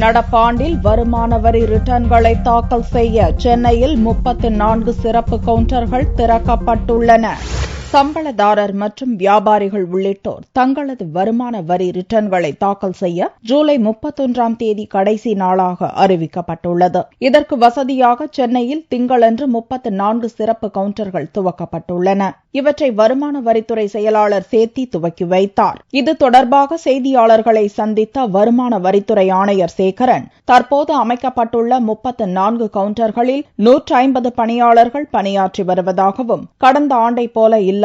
நடப்பாண்டில் வருமான வரி ரிட்டர்ன்களை தாக்கல் செய்ய சென்னையில் 34 சிறப்பு கவுண்டர்கள் திறக்கப்பட்டுள்ளன. சம்பளதாரர் மற்றும் வியாபாரிகள் உள்ளிட்டோர் தங்களது வருமான வரி ரிட்டர்ன்களை தாக்கல் செய்ய ஜூலை 31ஆம் தேதி கடைசி நாளாக அறிவிக்கப்பட்டுள்ளது. இதற்கு வசதியாக சென்னையில் திங்களன்று 34 சிறப்பு கவுண்டர்கள் துவக்கப்பட்டுள்ளன. இவற்றை வருமான வரித்துறை செயலாளர் சேத்தி துவக்கி வைத்தார். இது தொடர்பாக செய்தியாளர்களை சந்தித்த வருமான வரித்துறை ஆணையர் சேகரன், தற்போது அமைக்கப்பட்டுள்ள 34 கவுண்டர்களில் 150 பணியாளர்கள் பணியாற்றி வருவதாகவும், கடந்த ஆண்டை போல இல்லாமல்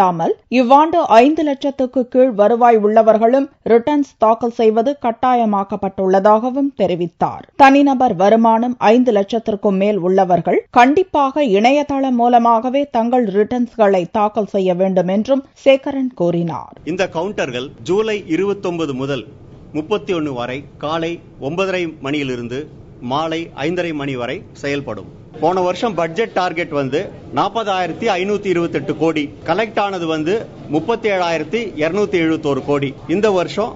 இவ்வாண்டு 5 லட்சத்துக்கு கீழ் வருவாய் உள்ளவர்களும் ரிட்டர்ன்ஸ் தாக்கல் செய்வது கட்டாயமாக்கப்பட்டுள்ளதாகவும் தெரிவித்தார். தனிநபர் வருமானம் 5 லட்சத்திற்கும் மேல் உள்ளவர்கள் கண்டிப்பாக இணையதளம் மூலமாகவே தங்கள் ரிட்டர்ன்ஸ்களை தாக்கல் செய்ய வேண்டும் என்றும் சேகரன் கூறினார். இந்த கவுண்டர்கள் ஜூலை 29 முதல் 31 வரை காலை 9:30 மணியிலிருந்து மாலை 5:30 மணி வரை செயல்படும். போன வருஷம் பட்ஜெட் டார்கெட் 40,528 கோடி, கலெக்ட் ஆனது 37,271 கோடி. இந்த வருஷம்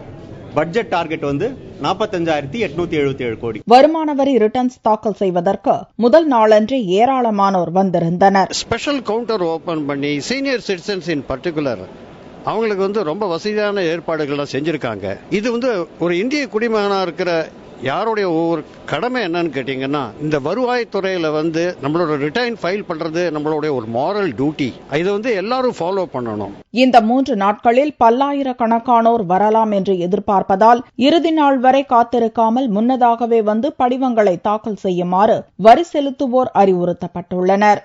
பட்ஜெட் டார்கெட் 45,877 கோடி. வருமான வரி ரிட்டர்ன்ஸ் தாக்கல் செய்வதற்கு முதல் நாளன்றே ஏராளமானோர் வந்திருந்தனர். ஸ்பெஷல் கவுண்டர் ஓபன் பண்ணி சீனியர் சிட்டிசன்ஸ் இன் பர்டிகுலர் அவங்களுக்கு ரொம்ப வசதியான ஏற்பாடுகள் செஞ்சிருக்காங்க. இது ஒரு இந்திய குடிமகனா இருக்கிற யாருடைய ஒவ்வொரு கடமை என்னன்னு கேட்டீங்கன்னா, இந்த வருவாய் துறையில நம்மளோட ரிட்டர்ன் ஃபைல் பண்றது நம்மளுடைய ஒரு மாரல் டியூட்டி. இதை எல்லாரும் ஃபாலோ பண்ணணும். இந்த 3 நாட்களில் பல்லாயிரக்கணக்கானோர் வரலாம் என்று எதிர்பார்ப்பதால் இறுதி நாள் வரை காத்திருக்காமல் முன்னதாகவே படிவங்களை தாக்கல் செய்யுமாறு வரி செலுத்துவோர் அறிவுறுத்தப்பட்டுள்ளனர்.